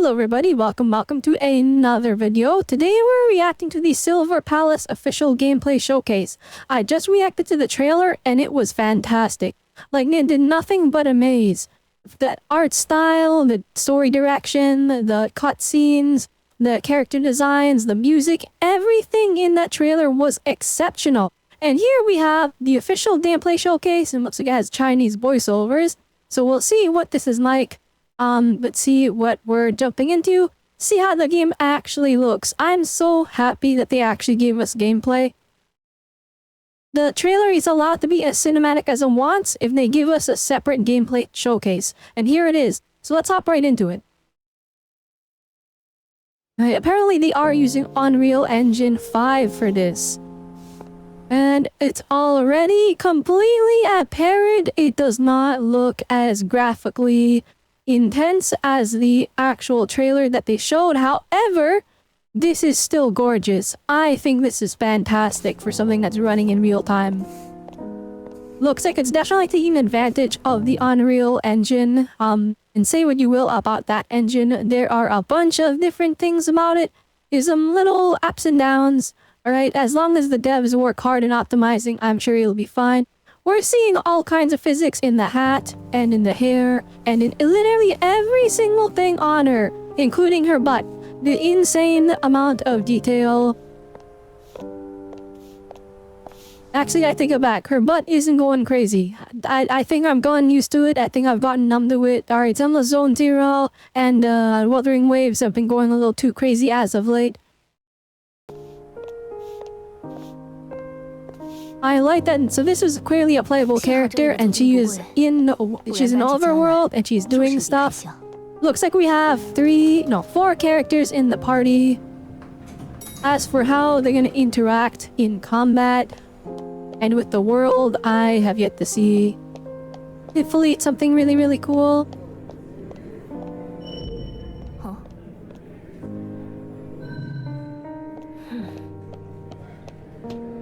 Hello everybody, welcome to another video. Today we're reacting to the Silver Palace official gameplay showcase. I just reacted to the trailer and it was fantastic. Like, it did nothing but amaze. The art style, the story direction, the cutscenes, the character designs, the music, everything in that trailer was exceptional. And here we have the official gameplay showcase, and looks like it has Chinese voiceovers. So we'll see what this is like. Let's see what we're jumping into. See how the game actually looks. I'm so happy that they actually gave us gameplay. The trailer is allowed to be as cinematic as it wants if they give us a separate gameplay showcase. And here it is. So let's hop right into it. Apparently they are using Unreal Engine 5 for this. And it's already completely apparent it does not look as graphically intense as the actual trailer that they showed. However, this is still gorgeous. I think this is fantastic for something that's running in real time. Looks like it's definitely taking advantage of the Unreal Engine. And say what you will about that engine, there are a bunch of different things about it. There's some little ups and downs. Alright, as long as the devs work hard in optimizing, I'm sure it'll be fine. We're seeing all kinds of physics in the hat, and in the hair, and in literally every single thing on her, including her butt. The insane amount of detail. Actually, I take it back. Her butt isn't going crazy. I think I'm gotten used to it. I think I've gotten numb to it. Alright, some of the Zone Zero and Wuthering Waves have been going a little too crazy as of late. I like that. So this is clearly a playable character, and she's in overworld, and she's doing stuff. Looks like we have 4 characters in the party. As for how they're gonna interact in combat and with the world, I have yet to see. Hopefully it's something really cool.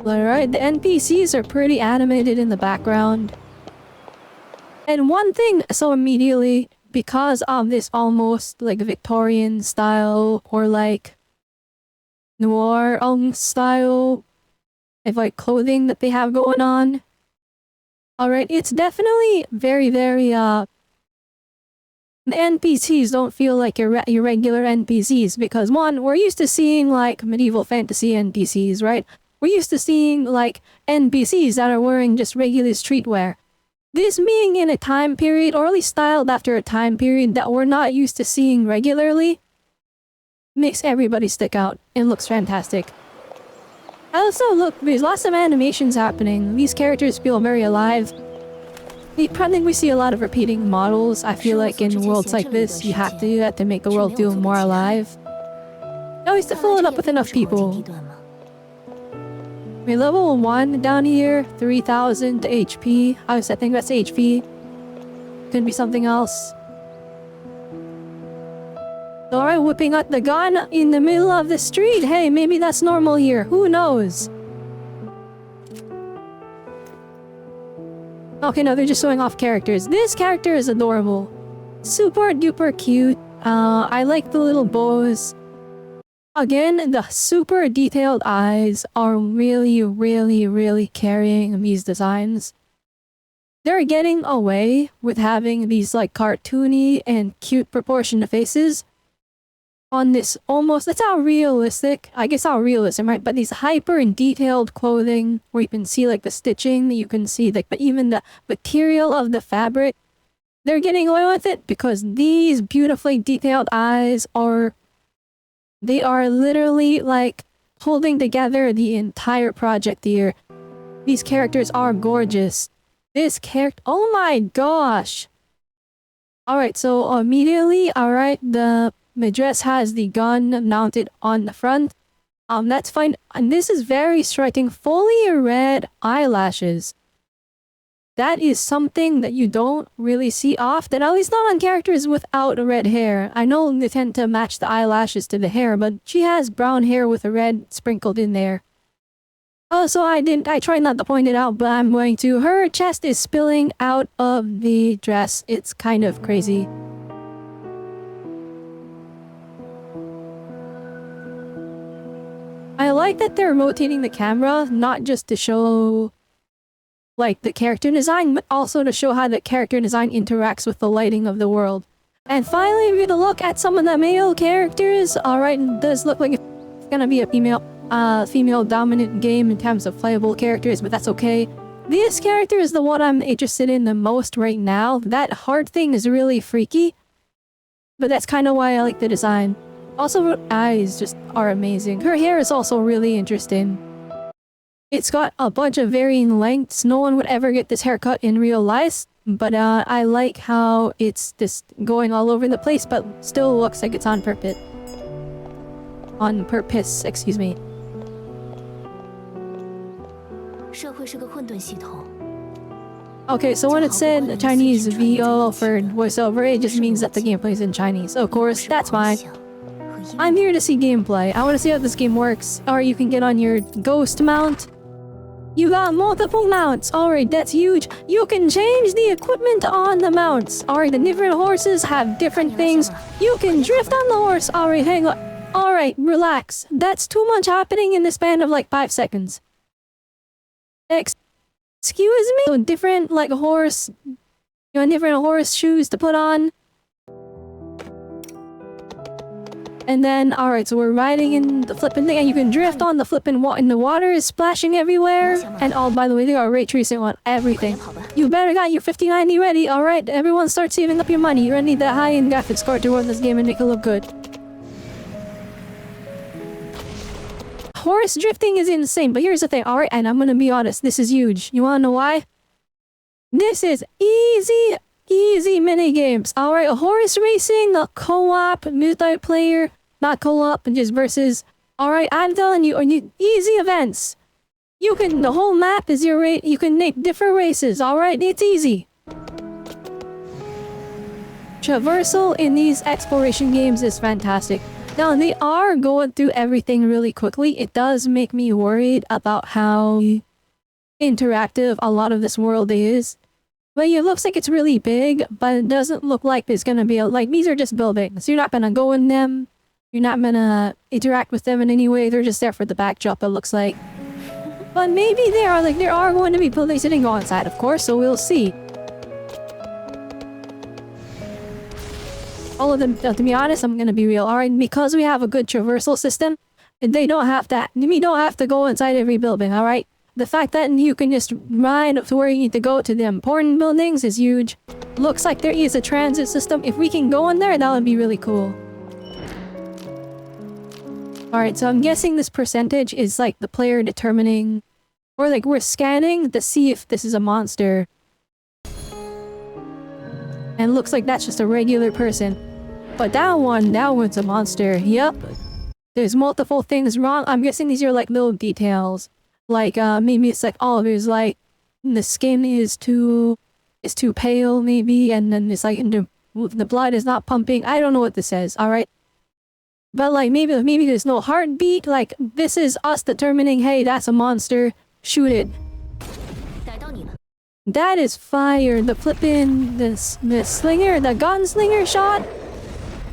Alright, the NPCs are pretty animated in the background. And one thing, so immediately, because of this almost like Victorian style or like noir style of like clothing that they have going on. Alright, it's definitely very the NPCs don't feel like your regular NPCs, because one, we're used to seeing like medieval fantasy NPCs, right? We're used to seeing like NPCs that are wearing just regular streetwear. This being in a time period, or at least styled after a time period that we're not used to seeing regularly, makes everybody stick out and looks fantastic. Also, look, there's lots of animations happening. These characters feel very alive. I think we see a lot of repeating models. I feel like in worlds like this, you have to do that to make the world feel more alive. Always to fill it up with enough people. We're level 1 down here, 3000 HP. I think that's HP. Could be something else. Alright, whipping out the gun in the middle of the street. Hey, maybe that's normal here. Who knows? Okay, no, they're just showing off characters. This character is adorable. Super duper cute. I like the little bows. Again, the super detailed eyes are really carrying these designs. They're getting away with having these like cartoony and cute proportioned faces on this almost, that's how realistic, I guess how realistic, right? But these hyper and detailed clothing where you can see like the stitching, you can see like even the material of the fabric. They're getting away with it because these beautifully detailed eyes they are literally like holding together the entire project here. These characters are gorgeous. This character, oh my gosh. Alright, so immediately, alright, the dress has the gun mounted on the front. That's fine. And this is very striking. Fully red eyelashes. That is something that you don't really see often, at least not on characters without red hair. I know they tend to match the eyelashes to the hair, but she has brown hair with a red sprinkled in there. Oh, so I tried not to point it out, but I'm going to. Her chest is spilling out of the dress. It's kind of crazy. like that they're rotating the camera, not just to show like the character design, but also to show how the character design interacts with the lighting of the world. And finally, we're gonna look at some of the male characters. Alright, it does look like it's gonna be a female dominant game in terms of playable characters, but that's okay. This character is the one I'm interested in the most right now. That heart thing is really freaky, but that's kind of why I like the design. Also, her eyes just are amazing. Her hair is also really interesting. It's got a bunch of varying lengths. No one would ever get this haircut in real life, but I like how it's just going all over the place, but still looks like it's on purpose. On purpose, excuse me. Okay, so when it said Chinese VO for voiceover, it just means that the gameplay is in Chinese. Of course, that's fine. I'm here to see gameplay. I want to see how this game works. Or you can get on your ghost mount. You got multiple mounts. Alright, that's huge. You can change the equipment on the mounts. Alright, the different horses have different things. You can drift on the horse. Alright, hang on. Alright, relax. That's too much happening in the span of like 5 seconds. Excuse me? So different like horse. You know, different horse shoes to put on. And then, alright, so we're riding in the flippin' thing, and you can drift on the flippin' and the water is splashing everywhere. And oh, by the way, they got ray tracing on everything. You better got your 5090 ready, alright? Everyone start saving up your money. You're gonna need that high-end graphics card to run this game and make it look good. Horse drifting is insane, but here's the thing, alright? And I'm gonna be honest, this is huge. You wanna know why? This is easy minigames. Alright, horse racing, the co-op, multiplayer, not co-op, and just versus. Alright, I'm telling you, easy events. You can, the whole map is your rate, you can make different races, alright? It's easy. Traversal in these exploration games is fantastic. Now, they are going through everything really quickly. It does make me worried about how interactive a lot of this world is. But it looks like it's really big, but it doesn't look like there's gonna be like, these are just buildings. You're not gonna go in them. You're not gonna interact with them in any way. They're just there for the backdrop, it looks like. But maybe there are going to be buildings that can go inside, of course, so we'll see. All of them, to be honest, I'm gonna be real. Alright, because we have a good traversal system, we don't have to go inside every building, alright? The fact that you can just ride to where you need to go to the important buildings is huge. Looks like there is a transit system. If we can go in there, that would be really cool. Alright, so I'm guessing this percentage is like the player determining, or like we're scanning to see if this is a monster. And looks like that's just a regular person. But that one's a monster. Yep. There's multiple things wrong. I'm guessing these are like little details. Like, maybe it's like, oh, there's like, the skin is too pale, maybe, and then it's like, the blood is not pumping. I don't know what this says, alright? But like, maybe there's no heartbeat. Like, this is us determining, hey, that's a monster. Shoot it. That is fire. The flippin', the slinger, the gunslinger shot.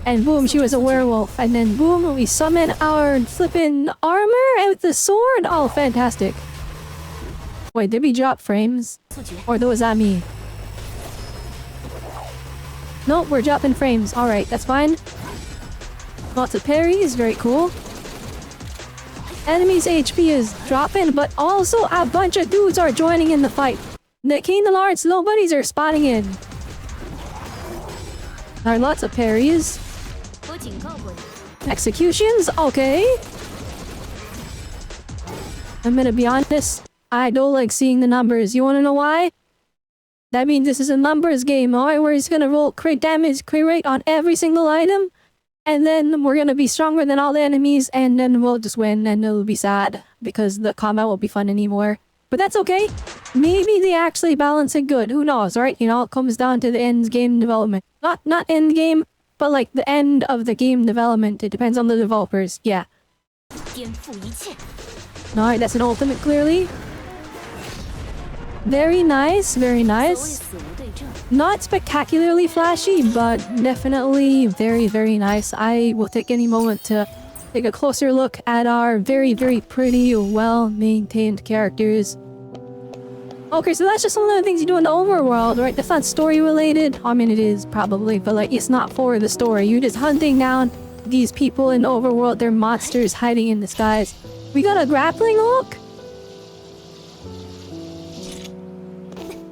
And boom, she was a werewolf. And then boom, we summon our flippin' armor with the sword. Oh, fantastic. Wait, did we drop frames? Or was that me? Nope, we're dropping frames. Alright, that's fine. Lots of parries, very cool. Enemies' HP is dropping, but also a bunch of dudes are joining in the fight. The Kingdom Hearts nobodies are spotting in. There are lots of parries. Executions? Okay. I'm gonna be honest, I don't like seeing the numbers. You wanna know why? That means this is a numbers game, alright? Where he's gonna roll crit damage, crit rate on every single item. And then we're gonna be stronger than all the enemies, and then we'll just win, and it'll be sad. Because the combat won't be fun anymore. But that's okay. Maybe they actually balance it good. Who knows, right? You know, it comes down to the end game development. Not end game, but like the end of the game development. It depends on the developers. Yeah. Alright, that's an ultimate clearly. Very nice, very nice. Not spectacularly flashy, but definitely very, very nice. I will take any moment to take a closer look at our very, very pretty, well-maintained characters. Okay, so that's just some of the things you do in the overworld, right? That's not story related. I mean, it is probably, but like, it's not for the story. You're just hunting down these people in the overworld. They're monsters hiding in the skies. We got a grappling hook?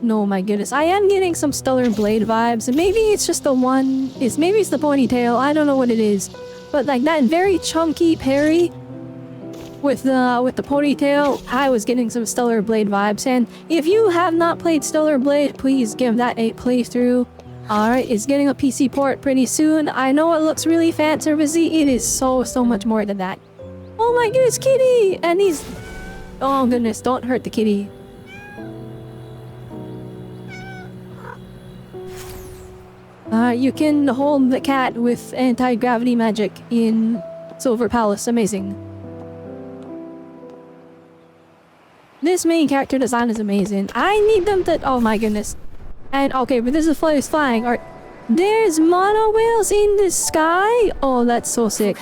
No, my goodness. I am getting some Stellar Blade vibes. And maybe it's just the one... maybe it's the ponytail. I don't know what it is. But like that very chunky parry with the ponytail, I was getting some Stellar Blade vibes. And if you have not played Stellar Blade, please give that a playthrough. Alright, it's getting a PC port pretty soon. I know it looks really fan servicey. It is so much more than that. Oh my goodness, kitty! And he's... oh goodness, don't hurt the kitty. You can hold the cat with anti-gravity magic in Silver Palace. Amazing. This main character design is amazing. I need them to... oh my goodness. And okay, but this is flying. Alright. There's mono whales in the sky? Oh, that's so sick.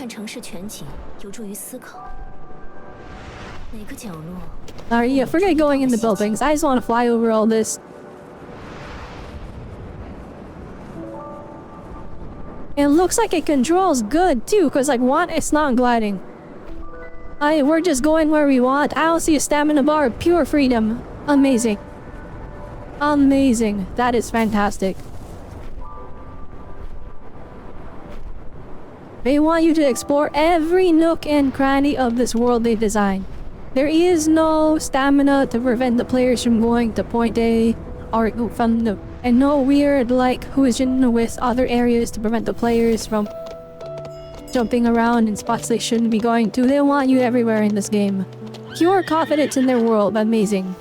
Alright, yeah, forget going in the buildings. I just want to fly over all this. It looks like it controls good too, because like what? It's not gliding. We're just going where we want. I don't see a stamina bar. Pure freedom. Amazing. Amazing. That is fantastic. They want you to explore every nook and cranny of this world they designed. There is no stamina to prevent the players from going to point A or from the... and no weird like collision with other areas to prevent the players from jumping around in spots they shouldn't be going to. They want you everywhere in this game. Pure confidence in their world. Amazing.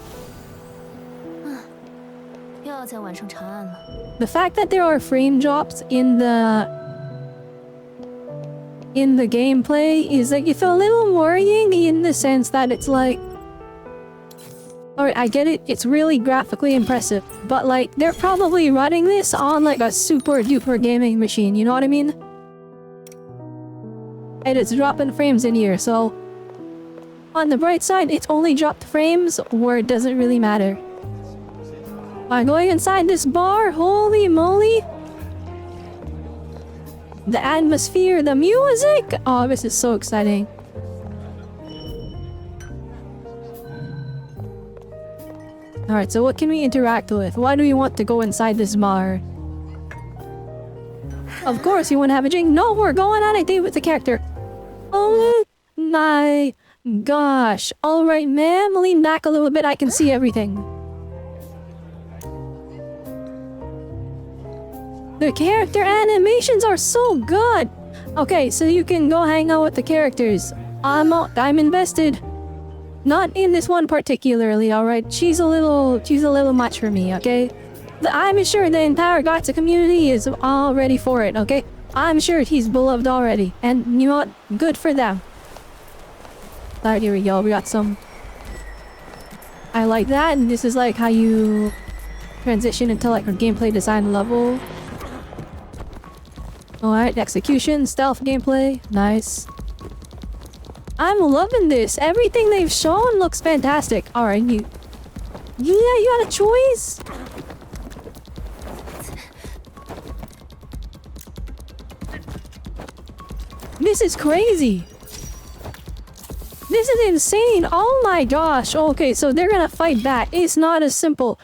The fact that there are frame drops in the gameplay is like, it's a little worrying in the sense that it's like... alright, I get it, it's really graphically impressive, but like, they're probably running this on like a super duper gaming machine, you know what I mean? And it's dropping frames in here, so... on the bright side, it's only dropped frames where it doesn't really matter. I'm going inside this bar, holy moly! The atmosphere, the music! Oh, this is so exciting. Alright, so what can we interact with? Why do we want to go inside this bar? Of course you want to have a drink. No, we're going on a date with the character. Oh my gosh. Alright, ma'am, lean back a little bit. I can see everything. The character animations are so good. Okay, so you can go hang out with the characters. I'm invested. Not in this one particularly, alright? She's a little much for me, okay? I'm sure the entire Gacha community is all ready for it, okay? I'm sure he's beloved already. And you know what? Good for them. Alright, here we go. We got some... I like that, and this is like how you transition into like a gameplay design level. Alright, execution, stealth gameplay. Nice. I'm loving this. Everything they've shown looks fantastic. Alright, you got a choice? This is crazy. This is insane. Oh my gosh. Okay, so they're gonna fight back. It's not as simple.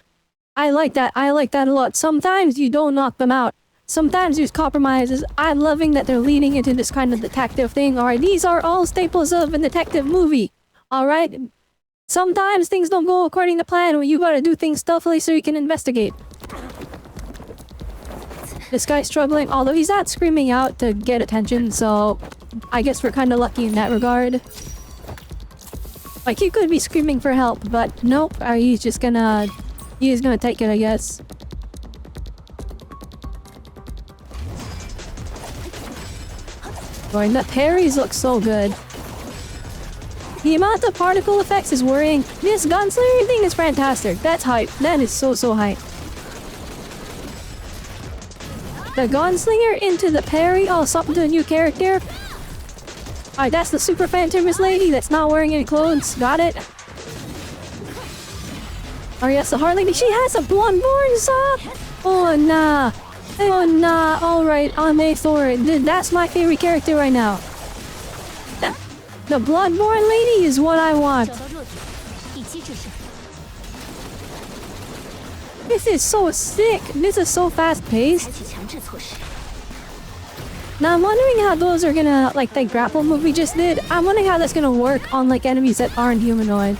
I like that. I like that a lot. Sometimes you don't knock them out. Sometimes there's compromises. I'm loving that they're leaning into this kind of detective thing. Alright, these are all staples of a detective movie. Alright? Sometimes things don't go according to plan when you gotta do things stealthily so you can investigate. This guy's struggling, although he's not screaming out to get attention, so I guess we're kinda lucky in that regard. Like, he could be screaming for help, but nope, he's just gonna... he's gonna take it, I guess. Boy, the parries look so good. The amount of particle effects is worrying. This gunslinger thing is fantastic. That's hype. That is so hype. The gunslinger into the parry, oh, something to a new character. Alright, that's the super fantomous lady that's not wearing any clothes. Got it. Oh yes, the heart lady. She has a blonde born sock. Oh nah. Oh nah. Alright, I'm a Thor. That's my favorite character right now. The Bloodborne lady is what I want. This is so sick. This is so fast paced. Now I'm wondering how those are gonna, like the grapple move we just did, I'm wondering how that's gonna work on like enemies that aren't humanoid.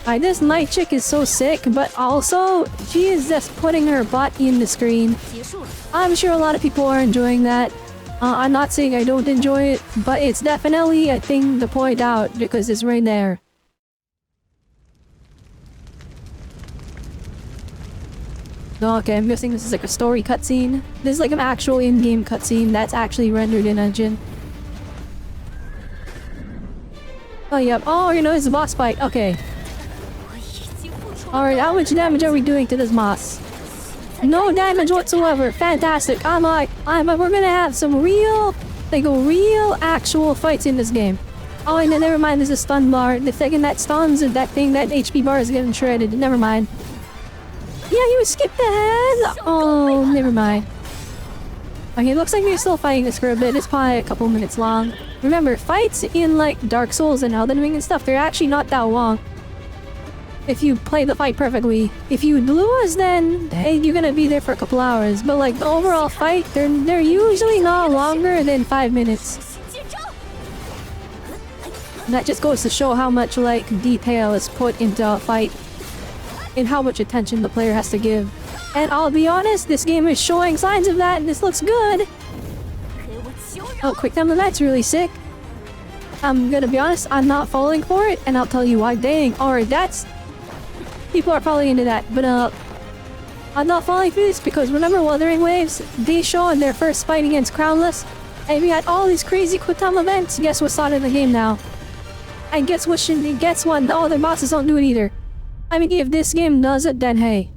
Alright, this night chick is so sick, but also she is just putting her butt in the screen. I'm sure a lot of people are enjoying that. I'm not saying I don't enjoy it, but it's definitely a thing to point out because it's right there. Okay, I'm guessing this is like a story cutscene. This is like an actual in-game cutscene that's actually rendered in engine. Oh, yep. Oh, you know, it's a boss fight. Okay. Alright, how much damage are we doing to this boss? No damage whatsoever. Fantastic. We're gonna have some real actual fights in this game. Oh, and then never mind, there's a stun bar. The second that stuns, that HP bar is getting shredded. Never mind. Yeah, you skipped ahead. Oh, never mind. Okay, looks like we're still fighting this for a bit. It's probably a couple minutes long. Remember, fights in like Dark Souls and Elden Ring and stuff, they're actually not that long. If you play the fight perfectly. If you lose, then hey, you're gonna be there for a couple hours. But like the overall fight, they're usually not longer than 5 minutes. And that just goes to show how much like detail is put into a fight and how much attention the player has to give. And I'll be honest, this game is showing signs of that and this looks good. Oh, quick time that's really sick. I'm gonna be honest, I'm not falling for it and I'll tell you why. Dang, alright, that's... People are probably into that, but I'm not falling for this because remember Wuthering Waves? They showed their first fight against Crownless and we had all these crazy quick time events. Guess what's not in the game now? And guess what? Guess what? The other bosses don't do it either. I mean, if this game does it, then hey.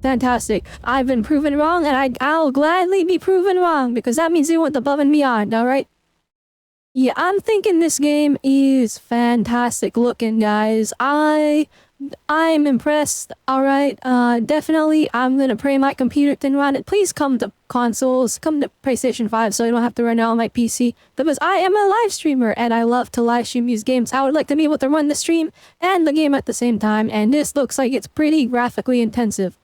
Fantastic. I've been proven wrong and I'll gladly be proven wrong because that means they went above and beyond, alright? Yeah, I'm thinking this game is fantastic looking, guys. I'm impressed, alright? Definitely, I'm gonna pray my computer can run it. Please come to consoles, come to PlayStation 5 so I don't have to run it on my PC. Because I am a live streamer and I love to live stream these games. I would like to be able to run the stream and the game at the same time, and this looks like it's pretty graphically intensive.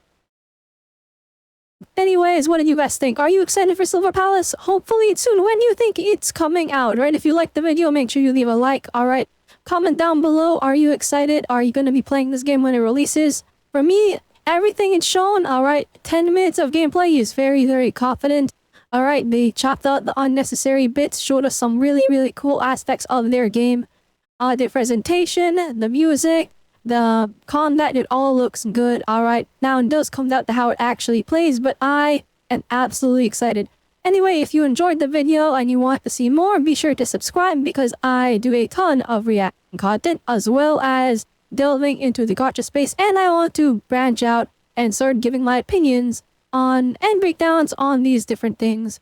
Anyways, what did you guys think? Are you excited for Silver Palace? Hopefully it's soon. When do you think it's coming out, right? If you liked the video, make sure you leave a like, alright? Comment down below, are you excited? Are you going to be playing this game when it releases? For me, everything it's shown, alright, 10 minutes of gameplay is very, very confident. Alright, they chopped out the unnecessary bits, showed us some really, really cool aspects of their game. The presentation, the music, the combat, it all looks good, alright. Now it does come down to how it actually plays, but I am absolutely excited. Anyway, if you enjoyed the video and you want to see more, be sure to subscribe because I do a ton of reaction content as well as delving into the gacha space, and I want to branch out and start giving my opinions on and breakdowns on these different things.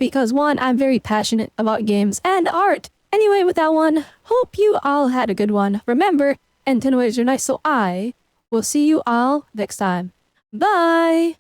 Because one, I'm very passionate about games and art. Anyway, with that one, hope you all had a good one. Remember, and 10 ways are nice, so I will see you all next time. Bye!